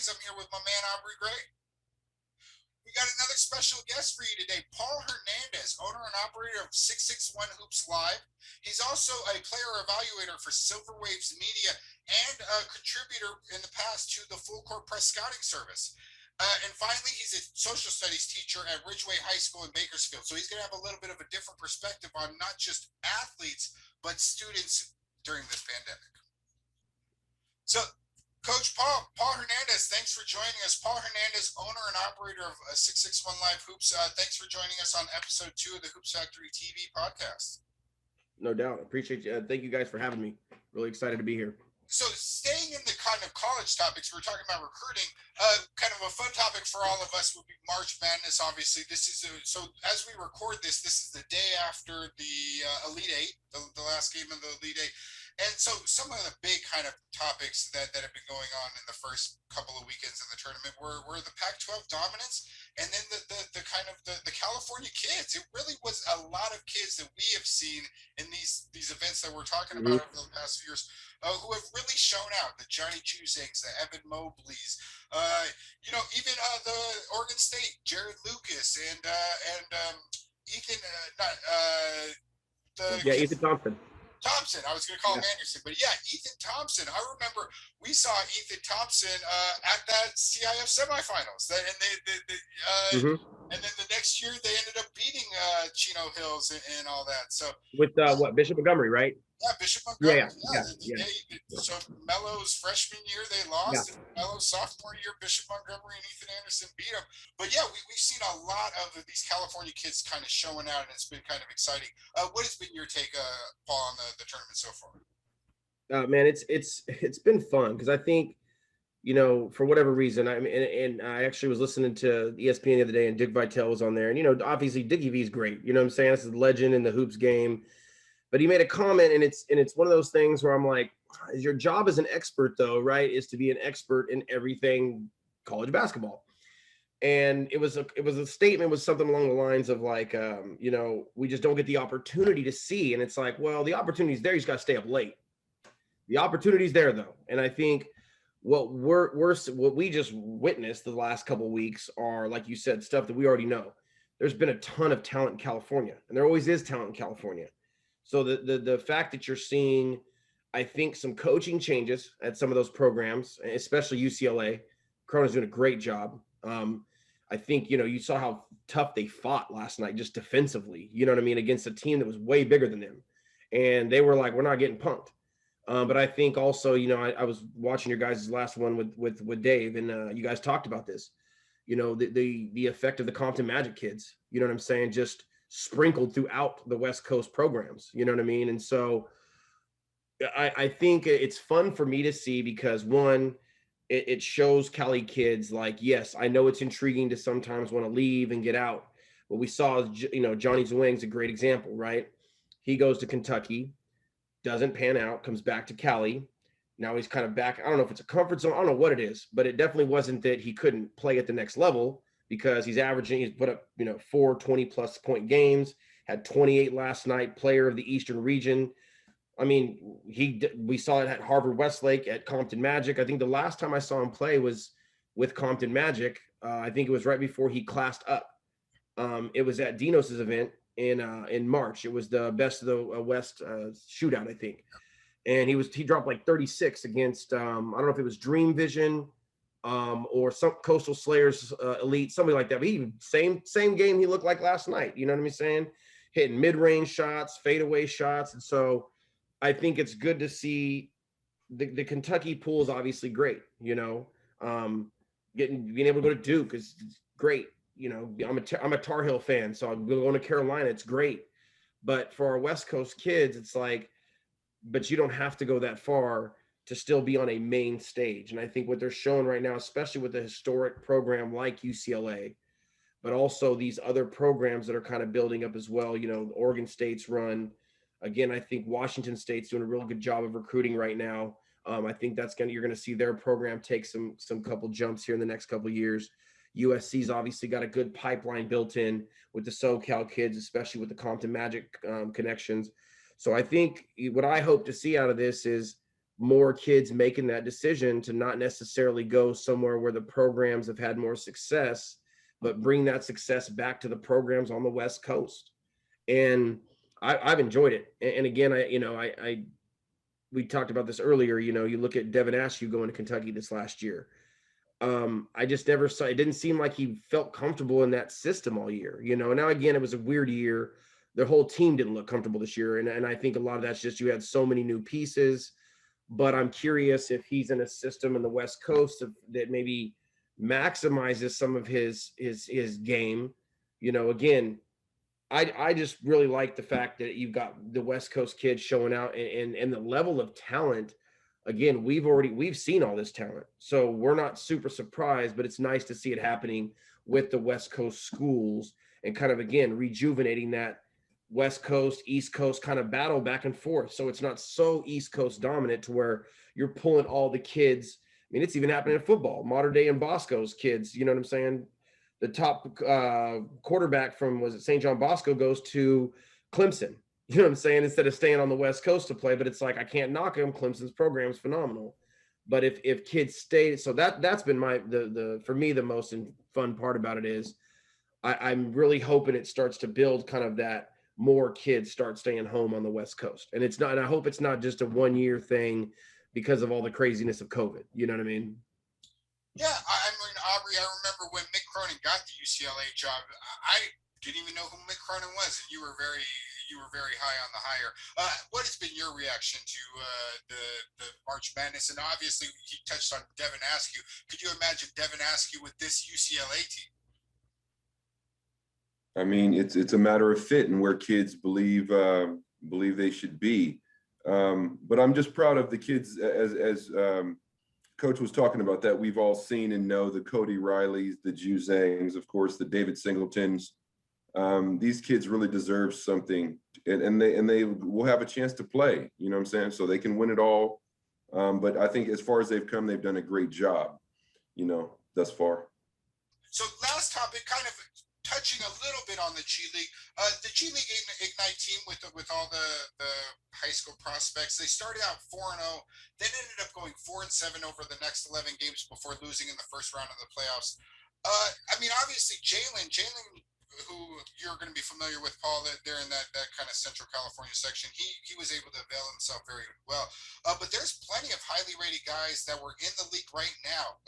Hernandez. I'm here with my man, Aubrey Gray. We got another special guest for you today, Paul Hernandez, owner and operator of 661 Hoops Live. He's also a player evaluator for Silver Waves Media and a contributor in the past to the Full Court Press Scouting Service. And finally, he's a social studies teacher at Ridgeway High School in Bakersfield. So he's going to have a little bit of a different perspective on not just athletes, but students during this pandemic. So, Coach Paul Hernandez, thanks for joining us. Paul Hernandez, owner and operator of 661 Live Hoops. Thanks for joining us on episode 2 of the Hoops Factory TV podcast. No doubt. Appreciate you. Thank you guys for having me. Really excited to be here. So staying in the kind of college topics, we're talking about recruiting. Kind of a fun topic for all of us would be March Madness. Obviously, so as we record this is the day after the Elite Eight, the last game of the Elite Eight. And so some of the big kind of topics that have been going on in the first couple of weekends of the tournament were the Pac-12 dominance, and then the kind of the California kids. It really was a lot of kids that we have seen in these events that we're talking about over the past few years who have really shown out. The Johnny Juzangs, the Evan Mobleys, even the Oregon State, Jared Lucas, and Ethan, Ethan Thompson. I was going to call him Anderson, but yeah, Ethan Thompson. I remember we saw Ethan Thompson at that CIF semifinals, and then the next year they ended up beating Chino Hills and all that. So with Bishop Montgomery, right? Yeah, Bishop Montgomery. Yeah. So Melo's freshman year they lost, and Melo's sophomore year, Bishop Montgomery and Ethan Anderson beat them. But yeah, we've seen a lot of these California kids kind of showing out, and it's been kind of exciting. What has been your take, Paul, on the tournament so far? Man, it's been fun because I think, for whatever reason, I mean, and I actually was listening to ESPN the other day, and Dick Vitale was on there, and obviously Dickie V is great. You know what I'm saying? This is a legend in the hoops game. But he made a comment, and it's one of those things where I'm like, your job as an expert, though, right, is to be an expert in everything college basketball. And it was a statement was something along the lines of like, we just don't get the opportunity to see. And it's like, well, the opportunity's there. You just got to stay up late. The opportunity's there, though. And I think what we just witnessed the last couple of weeks are, like you said, stuff that we already know. There's been a ton of talent in California, and there always is talent in California. So the fact that you're seeing, I think, some coaching changes at some of those programs, especially UCLA, Cronin's doing a great job. I think, you saw how tough they fought last night, just defensively, you know what I mean, against a team that was way bigger than them. And they were like, we're not getting punked. But I think also, I was watching your guys' last one with Dave, and you guys talked about this, the effect of the Compton Magic kids, you know what I'm saying, just sprinkled throughout the West Coast programs, you know what I mean? And so I think it's fun for me to see because, one, it shows Cali kids like, yes, I know it's intriguing to sometimes want to leave and get out. But we saw, Johnny Zwing's a great example, right? He goes to Kentucky, doesn't pan out, comes back to Cali. Now he's kind of back. I don't know if it's a comfort zone. I don't know what it is, but it definitely wasn't that he couldn't play at the next level, because he's put up, 4 20-plus point games, had 28 last night, player of the Eastern region. I mean, we saw it at Harvard Westlake, at Compton Magic. I think the last time I saw him play was with Compton Magic. I think it was right before he classed up. It was at Dinos's event in March. It was the Best of the West shootout, I think. And he dropped like 36 against, I don't know if it was Dream Vision, or some Coastal Slayers Elite, something like that. But same game he looked like last night. You know what I'm saying? Hitting mid-range shots, fadeaway shots. And so I think it's good to see the Kentucky pool is obviously great. Being able to go to Duke is great. I'm a Tar Heel fan, so I'm going to Carolina. It's great. But for our West Coast kids, it's like, but you don't have to go that far to still be on a main stage. And I think what they're showing right now, especially with a historic program like UCLA, but also these other programs that are kind of building up as well, Oregon State's run. Again, I think Washington State's doing a real good job of recruiting right now. I think you're going to see their program take some couple jumps here in the next couple of years. USC's obviously got a good pipeline built in with the SoCal kids, especially with the Compton Magic connections. So I think what I hope to see out of this is more kids making that decision to not necessarily go somewhere where the programs have had more success, but bring that success back to the programs on the West Coast. And I've enjoyed it. And again, we talked about this earlier. You look at Devin Askew going to Kentucky this last year. I just never saw, it didn't seem like he felt comfortable in that system all year. Now again, it was a weird year. The whole team didn't look comfortable this year. And I think a lot of that's just, you had so many new pieces, but I'm curious if he's in a system in the West Coast that maybe maximizes some of his game. Again, I just really like the fact that you've got the West Coast kids showing out, and the level of talent. Again, we've seen all this talent, so we're not super surprised, but it's nice to see it happening with the West Coast schools, and kind of, again, rejuvenating that West Coast, East Coast kind of battle back and forth. So it's not so East Coast dominant to where you're pulling all the kids. I mean, it's even happening in football, modern day and Bosco's kids. You know what I'm saying? The top quarterback from, was it St. John Bosco, goes to Clemson. You know what I'm saying? Instead of staying on the West Coast to play, but it's like, I can't knock him. Clemson's program is phenomenal. But if kids stay, so that's been the for me, the most fun part about it is I'm really hoping it starts to build kind of that more kids start staying home on the West Coast. And it's not, and I hope it's not just a 1 year thing because of all the craziness of COVID. You know what I mean? Yeah, I mean, Aubrey, I remember when Mick Cronin got the UCLA job, I didn't even know who Mick Cronin was, and you were very high on the hire. What has been your reaction to the March Madness? And obviously, he touched on Devin Askew. Could you imagine Devin Askew with this UCLA team? I mean, it's a matter of fit and where kids believe they should be. But I'm just proud of the kids, as Coach was talking about, that we've all seen and know, the Cody Rileys, the Juzangs, of course, the David Singletons. These kids really deserve something, and they will have a chance to play. You know what I'm saying? So they can win it all. But I think as far as they've come, they've done a great job, thus far. So last topic, kind of touching a little bit on the G League. The G League Ignite team with all the high school prospects, they started out 4-0, then ended up going 4-7 over the next 11 games before losing in the first round of the playoffs. I mean, obviously, Jalen, who you're going to be familiar with, Paul, that they're in that kind of Central California section. He was able to avail himself very well. But there's plenty of highly rated guys that were in the league right now.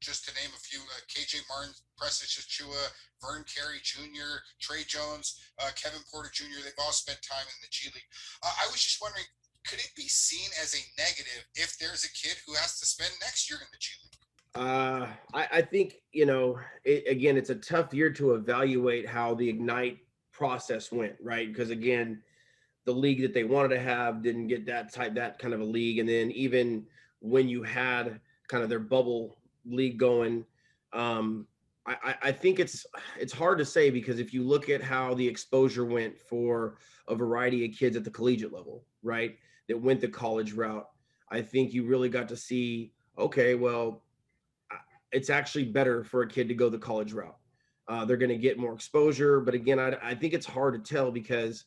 Just to name a few: KJ Martin, Preston Chua, Vern Carey Jr., Trey Jones, Kevin Porter Jr. They've all spent time in the G League. I was just wondering, could it be seen as a negative if there's a kid who has to spend next year in the G League? I think, again, it's a tough year to evaluate how the Ignite process went, right? Because again, the league that they wanted to have didn't get that kind of a league. And then even when you had kind of their bubble league going, I think it's hard to say, because if you look at how the exposure went for a variety of kids at the collegiate level, right, that went the college route, I think you really got to see, okay, well, it's actually better for a kid to go the college route. They're going to get more exposure. But again, I think it's hard to tell, because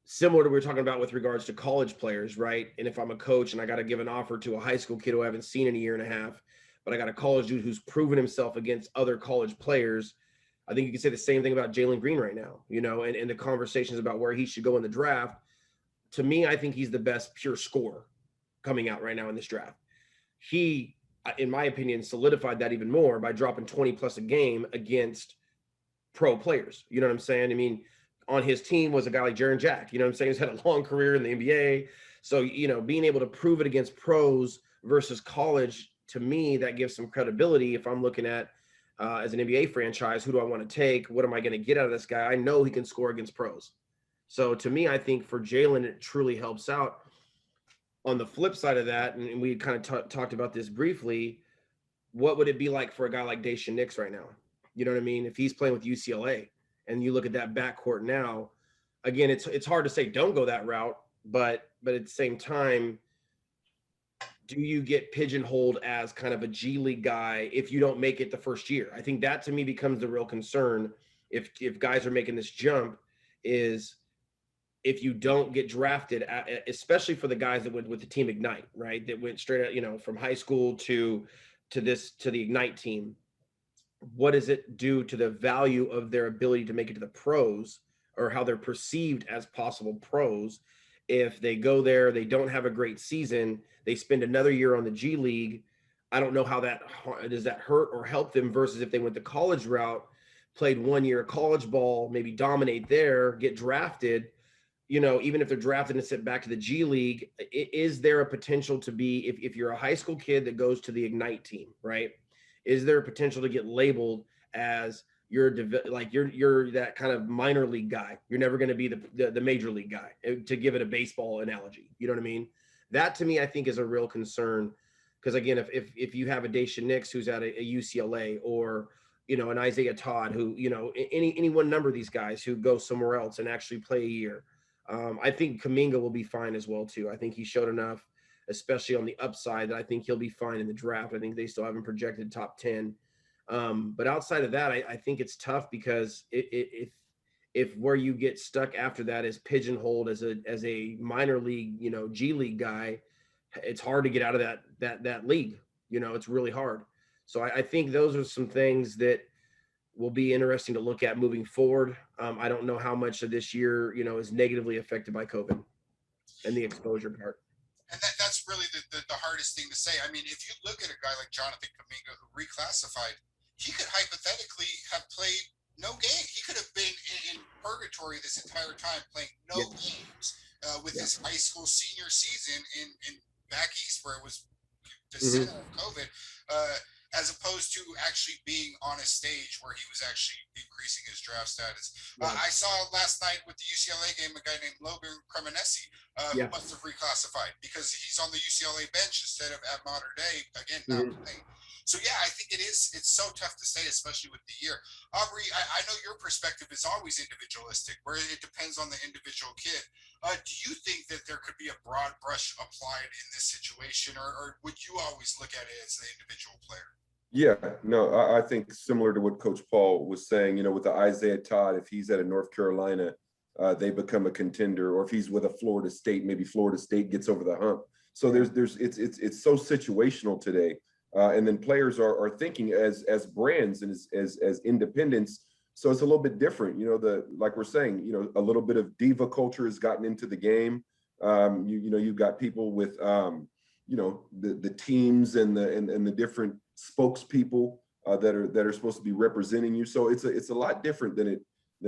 similar to what we were talking about with regards to college players, right? And if I'm a coach and I got to give an offer to a high school kid who I haven't seen in a year and a half, but I got a college dude who's proven himself against other college players, I think you can say the same thing about Jalen Green right now, and the conversations about where he should go in the draft. To me, I think he's the best pure scorer coming out right now in this draft. He, in my opinion, solidified that even more by dropping 20 plus a game against pro players. You know what I'm saying? I mean, on his team was a guy like Jaren Jack, you know what I'm saying? He's had a long career in the NBA. So, being able to prove it against pros versus college, to me, that gives some credibility. If I'm looking at, as an NBA franchise, who do I want to take? What am I going to get out of this guy? I know he can score against pros. So to me, I think for Jalen, it truly helps out. On the flip side of that, and we kind of talked about this briefly, what would it be like for a guy like Daishen Nix right now? You know what I mean? If he's playing with UCLA and you look at that backcourt now, again, it's hard to say don't go that route, but at the same time, do you get pigeonholed as kind of a G League guy if you don't make it the first year? I think that to me becomes the real concern if guys are making this jump, is if you don't get drafted, especially for the guys that went with the Team Ignite, right? That went straight out, you know, from high school to the Ignite team. What does it do to the value of their ability to make it to the pros, or how they're perceived as possible pros? If they go there, they don't have a great season, they spend another year on the G League. I don't know how that does that hurt or help them versus if they went the college route, played 1 year of college ball, maybe dominate there, get drafted. You know, even if they're drafted and sent back to the G League, is there a potential to be, if you're a high school kid that goes to the Ignite team, right? Is there a potential to get labeled as you're that kind of minor league guy? You're never going to be the major league guy, to give it a baseball analogy. You know what I mean? That to me, I think is a real concern. Because again, if you have a Daisha Nix who's at a UCLA, or you know, an Isaiah Todd who, you know, any one number of these guys who go somewhere else and actually play a year. I think Kuminga will be fine as well too. I think he showed enough, especially on the upside, that I think he'll be fine in the draft. I think they still haven't projected top 10. But outside of that, I think it's tough because if where you get stuck after that is pigeonholed as a minor league, you know, G League guy, it's hard to get out of that league. You know, it's really hard. So I think those are some things that will be interesting to look at moving forward. I don't know how much of this year, you know, is negatively affected by COVID and the exposure part. And that's really the hardest thing to say. I mean, if you look at a guy like Jonathan Kuminga, who reclassified, he could hypothetically have played no game. He could have been in purgatory this entire time, playing no games with his high school senior season in back east, where it was the center of COVID. As opposed to actually being on a stage where he was actually increasing his draft status. I saw last night with the UCLA game a guy named Logan Cremonesi who must have reclassified because he's on the UCLA bench instead of at Mater Dei, again, not playing. So yeah, I think it's so tough to say, especially with the year. Aubrey, I know your perspective is always individualistic, where it depends on the individual kid. Do you think that there could be a broad brush applied in this situation, or would you always look at it as the individual player? Yeah, no, I think similar to what Coach Paul was saying, you know, with the Isaiah Todd, if he's at a North Carolina, they become a contender, or if he's with a Florida State, maybe Florida State gets over the hump. So it's so situational today. And then players are thinking as brands and as independents. So it's a little bit different, you know, like we're saying, you know, a little bit of diva culture has gotten into the game. You know, you've got people with, you know, the teams and the different spokespeople that are supposed to be representing you. So it's a lot different than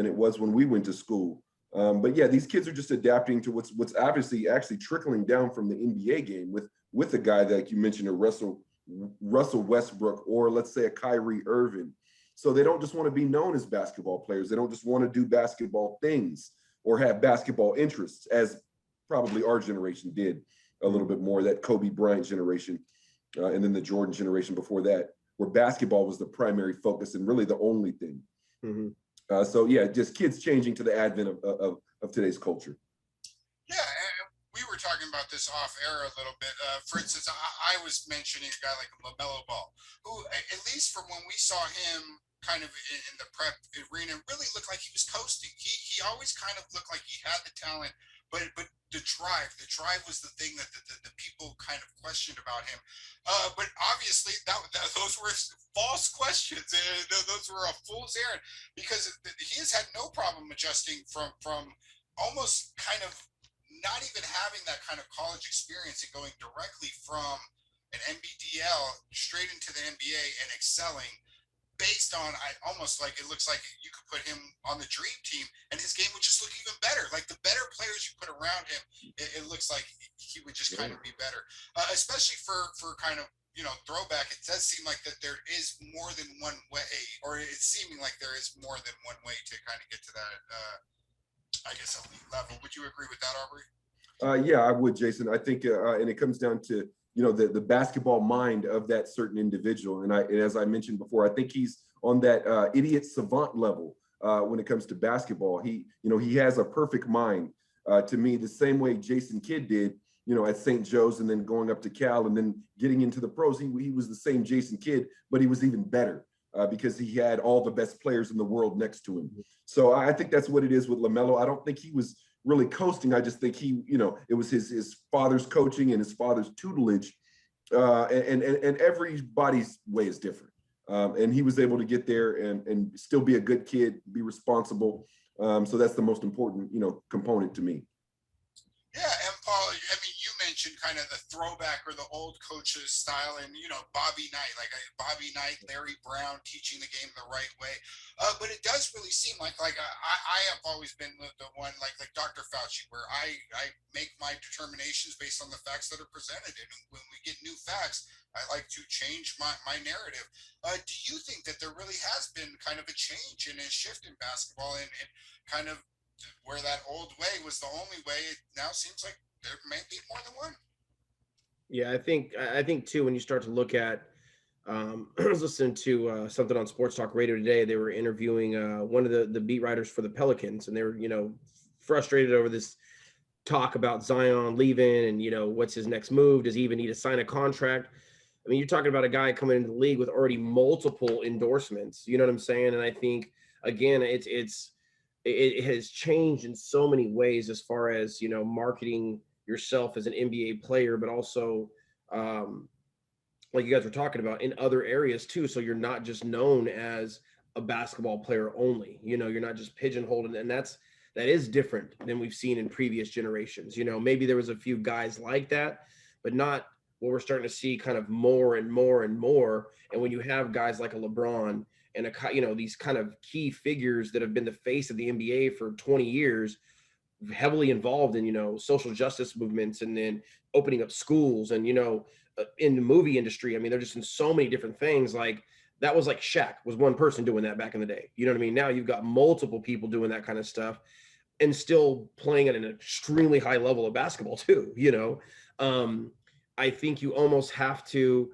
it was when we went to school. But yeah, these kids are just adapting to what's obviously actually trickling down from the NBA game with a guy that, like you mentioned, a Russell Westbrook, or let's say a Kyrie Irving. So they don't just want to be known as basketball players. They don't just want to do basketball things or have basketball interests, as probably our generation did a little bit more, that Kobe Bryant generation. And then the Jordan generation before that, where basketball was the primary focus and really the only thing. So yeah, just kids changing to the advent of today's culture. Yeah, and we were talking about this off air a little bit. For instance, I was mentioning a guy like LaMelo Ball, who, at least from when we saw him kind of in the prep arena, really looked like he was coasting. He always kind of looked like he had the talent, but the drive was the thing that the people kind of questioned about him. But obviously those were false questions. Those were a fool's errand, because he has had no problem adjusting from almost kind of not even having that kind of college experience and going directly from an NBDL straight into the NBA and excelling. Based on, almost like it looks like you could put him on the dream team and his game would just look even better. Like the better players you put around him, it looks like he would just kind of be better. Especially for kind of, you know, throwback. It does seem like that there is more than one way, or it's seeming like there is more than one way to kind of get to that, I guess, elite level. Would you agree with that, Aubrey? Yeah, I would, Jason. I think, and it comes down to, you know, the basketball mind of that certain individual. And as I mentioned before, I think he's on that idiot savant level when it comes to basketball. He has a perfect mind to me, the same way Jason Kidd did, you know, at St. Joe's, and then going up to Cal and then getting into the pros. He was the same Jason Kidd, but he was even better because he had all the best players in the world next to him. So I think that's what it is with LaMelo. I don't think he was really coasting. I just think he, it was his father's coaching and his father's tutelage, and everybody's way is different. And he was able to get there and still be a good kid, be responsible. So that's the most important, component to me. Yeah, and Paul, I mean, you mentioned kind of the throwback or the old coaches style, and Bobby Knight, Bobby Knight, Larry Brown teaching the game the right way. But it does really seem like I have always been the one like Dr. Fauci, where I make my determinations based on the facts that are presented, and when we get new facts, I like to change my narrative. Do you think that there really has been kind of a change and a shift in basketball, and kind of where that old way was the only way, it now seems like there may be more than one? Yeah, I think too, when you start to look at, I was listening to something on Sports Talk Radio today. They were interviewing one of the beat writers for the Pelicans, and they were, frustrated over this talk about Zion leaving and, what's his next move? Does he even need to sign a contract? I mean, you're talking about a guy coming into the league with already multiple endorsements. You know what I'm saying? And I think, again, it has changed in so many ways as far as, marketing yourself as an NBA player, but also, like you guys were talking about, in other areas too. So you're not just known as a basketball player only, you're not just pigeonholed. And that is different than we've seen in previous generations. Maybe there was a few guys like that, but not what we're starting to see kind of more and more and more. And when you have guys like a LeBron and these kind of key figures that have been the face of the NBA for 20 years, heavily involved in, social justice movements, and then opening up schools, and, in the movie industry. I mean, they're just in so many different things. Like that was like Shaq was one person doing that back in the day. You know what I mean? Now you've got multiple people doing that kind of stuff and still playing at an extremely high level of basketball too. I think you almost have to,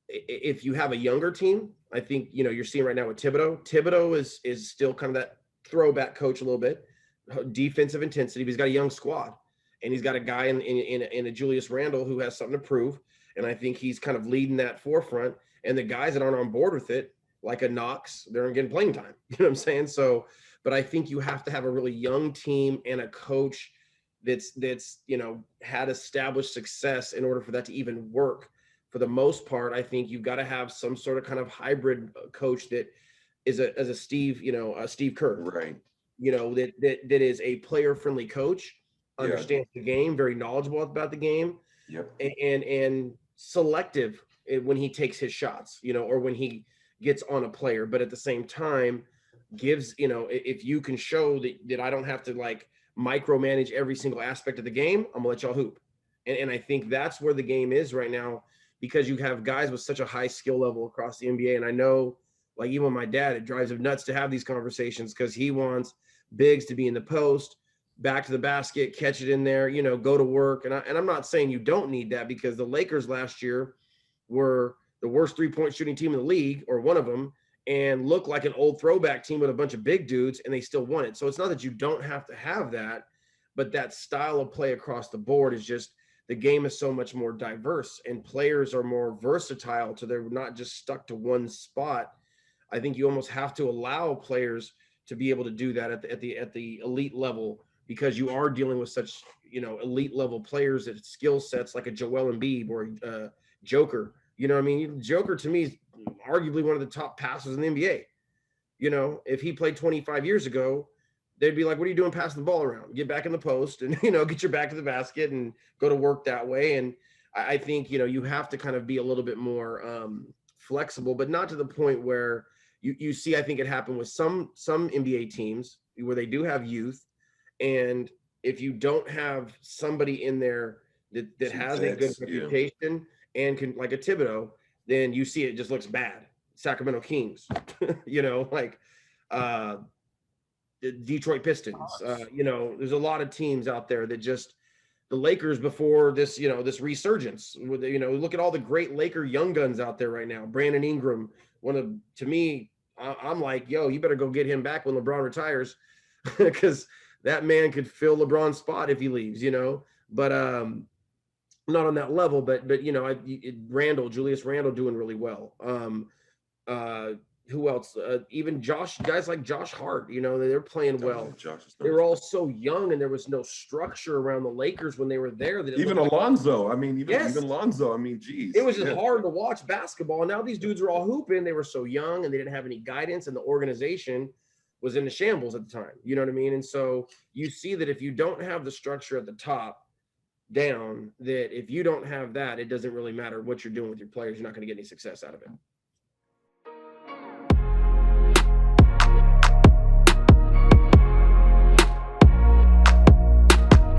if you have a younger team, I think, you're seeing right now with Thibodeau. Thibodeau is still kind of that throwback coach a little bit, defensive intensity, but he's got a young squad, and he's got a guy in a Julius Randle who has something to prove. And I think he's kind of leading that forefront, and the guys that aren't on board with it, like a Knox, they're getting playing time. You know what I'm saying? So, but I think you have to have a really young team and a coach that's had established success in order for that to even work. For the most part, I think you've got to have some sort of kind of hybrid coach that is a Steve Kerr, Right. That is a player friendly coach, understands Yeah. the game, very knowledgeable about the game. Yep. And selective when he takes his shots, or when he gets on a player, but at the same time gives, if you can show that I don't have to like micromanage every single aspect of the game, I'm gonna let y'all hoop. And I think that's where the game is right now, because you have guys with such a high skill level across the NBA. And I know, like, even my dad, it drives him nuts to have these conversations, because he wants bigs to be in the post, back to the basket, catch it in there, go to work. And I'm not saying you don't need that, because the Lakers last year were the worst 3-point shooting team in the league, or one of them, and looked like an old throwback team with a bunch of big dudes, and they still won it. So it's not that you don't have to have that, but that style of play across the board is just, the game is so much more diverse, and players are more versatile, so they're not just stuck to one spot. I think you almost have to allow players to be able to do that at the elite level, because you are dealing with such, elite level players at skill sets like a Joel Embiid or Joker. You know what I mean? Joker to me is arguably one of the top passers in the NBA. If he played 25 years ago, they'd be like, what are you doing passing the ball around? Get back in the post and, get your back to the basket and go to work that way. And I think, you have to kind of be a little bit more flexible, but not to the point where you see, I think it happened with some NBA teams where they do have youth. And if you don't have somebody in there that has a good reputation and can, like a Thibodeau, then you see it just looks bad. Sacramento Kings, like the Detroit Pistons. There's a lot of teams out there that just, the Lakers before this, this resurgence. Look at all the great Laker young guns out there right now. Brandon Ingram, to me, I'm like, yo, you better go get him back when LeBron retires, because that man could fill LeBron's spot if he leaves, but not on that level, but Julius Randle doing really well. who else? Even guys like Josh Hart, they're playing well. They were all so young, and there was no structure around the Lakers when they were there. That Even Alonzo, I mean, Yes. even Alonzo, I mean, geez. It was just hard to watch basketball. And now these dudes are all hooping. They were so young, and they didn't have any guidance, and the organization was in the shambles at the time. You know what I mean? And so you see that if you don't have the structure at the top down, that if you don't have that, it doesn't really matter what you're doing with your players. You're not going to get any success out of it.